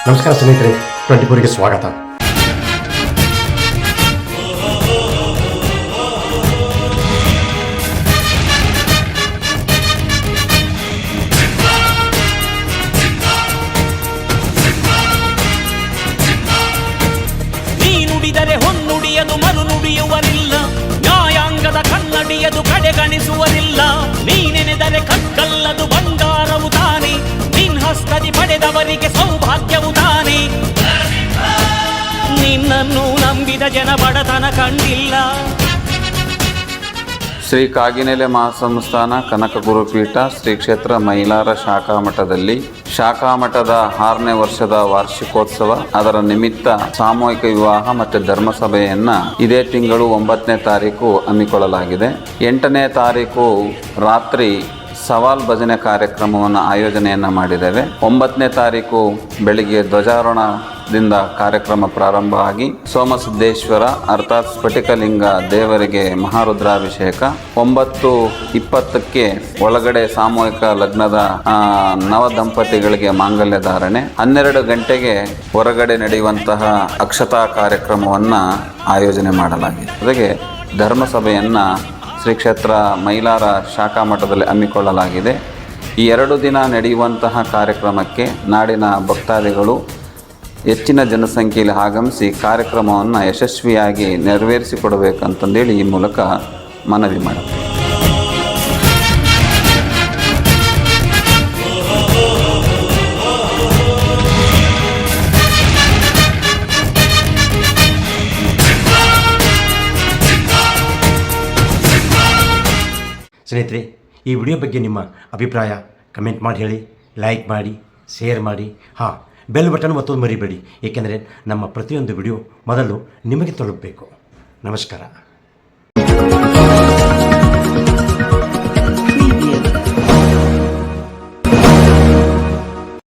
ನಮಸ್ಕಾರ ಸ್ನೇಹಿತರೆ, 24ಗೆ ಸ್ವಾಗತ. ನೀ ನುಡಿದರೆ ಹೊನ್ನುಡಿಯದು ಮರು ನುಡಿಯುವರಿಲ್ಲ, ನ್ಯಾಯಾಂಗದ ಕನ್ನಡಿಯದು ಕಡೆಗಣಿಸುವರಿಲ್ಲ. ನೀ ನೆನೆದರೆ ಕಕ್ಕಲ್ಲದು ಬಂಗಾರವು ತಾನೆ, ನಿನ್ ಹಸ್ತದಿ ಪಡೆದವರಿಗೆ ಸೌಭಾಗ್ಯವು ತಾನೆ. ನಿನ್ನನ್ನು ನಂಬಿದ ಜನ ಬಡತನ ಕಂಡಿಲ್ಲ. ಶ್ರೀ ಕಾಗಿನೆಲೆ ಮಹಾಸಂಸ್ಥಾನ ಕನಕ ಗುರುಪೀಠ ಶ್ರೀ ಕ್ಷೇತ್ರ ಮೈಲಾರ ಶಾಖಾ ಮಠದಲ್ಲಿ ಶಾಖಾ ಮಠದ 6ನೇ ವರ್ಷದ ವಾರ್ಷಿಕೋತ್ಸವ, ಅದರ ನಿಮಿತ್ತ ಸಾಮೂಹಿಕ ವಿವಾಹ ಮತ್ತು ಧರ್ಮಸಭೆಯನ್ನ ಇದೇ ತಿಂಗಳು 9ನೇ ತಾರೀಕು ಹಮ್ಮಿಕೊಳ್ಳಲಾಗಿದೆ. 8ನೇ ತಾರೀಕು ರಾತ್ರಿ ಸವಾಲ್ ಭಜನೆ ಕಾರ್ಯಕ್ರಮವನ್ನು ಆಯೋಜನೆಯನ್ನು ಮಾಡಿದ್ದೇವೆ. 9ನೇ ತಾರೀಕು ಬೆಳಿಗ್ಗೆ ಧ್ವಜಾರೋಹಣದಿಂದ ಕಾರ್ಯಕ್ರಮ ಪ್ರಾರಂಭ ಆಗಿ ಸೋಮಸಿದ್ದೇಶ್ವರ ಅರ್ಥಾತ್ ಸ್ಫಟಿಕಲಿಂಗ ದೇವರಿಗೆ ಮಹಾರುದ್ರಾಭಿಷೇಕ, 9:20ಕ್ಕೆ ಒಳಗಡೆ ಸಾಮೂಹಿಕ ಲಗ್ನದ ನವ ದಂಪತಿಗಳಿಗೆ ಮಾಂಗಲ್ಯ ಧಾರಣೆ, 12 ಗಂಟೆಗೆ ಹೊರಗಡೆ ನಡೆಯುವಂತಹ ಅಕ್ಷತಾ ಕಾರ್ಯಕ್ರಮವನ್ನು ಆಯೋಜನೆ ಮಾಡಲಾಗಿದೆ. ಜೊತೆಗೆ ಧರ್ಮಸಭೆಯನ್ನು ಶ್ರೀ ಕ್ಷೇತ್ರ ಮೈಲಾರ ಶಾಖಾ ಮಠದಲ್ಲಿ ಹಮ್ಮಿಕೊಳ್ಳಲಾಗಿದೆ. ಈ 2 ದಿನ ನಡೆಯುವಂತಹ ಕಾರ್ಯಕ್ರಮಕ್ಕೆ ನಾಡಿನ ಭಕ್ತಾದಿಗಳು ಹೆಚ್ಚಿನ ಜನಸಂಖ್ಯೆಯಲ್ಲಿ ಆಗಮಿಸಿ ಕಾರ್ಯಕ್ರಮವನ್ನು ಯಶಸ್ವಿಯಾಗಿ ನೆರವೇರಿಸಿಕೊಡಬೇಕಂತಂದೇಳಿ ಈ ಮೂಲಕ ಮನವಿ ಮಾಡುತ್ತೇವೆ. ಸ್ನೇಹಿತರೆ, ಈ ವಿಡಿಯೋ ಬಗ್ಗೆ ನಿಮ್ಮ ಅಭಿಪ್ರಾಯ ಕಮೆಂಟ್ ಮಾಡಿ ಹೇಳಿ, ಲೈಕ್ ಮಾಡಿ, ಶೇರ್ ಮಾಡಿ, ಬೆಲ್ ಬಟನ್ ಒತ್ತೋದು ಮರಿಬೇಡಿ. ಏಕೆಂದರೆ ನಮ್ಮ ಪ್ರತಿಯೊಂದು ವಿಡಿಯೋ ಮೊದಲು ನಿಮಗೆ ತಲುಪಬೇಕು. ನಮಸ್ಕಾರ.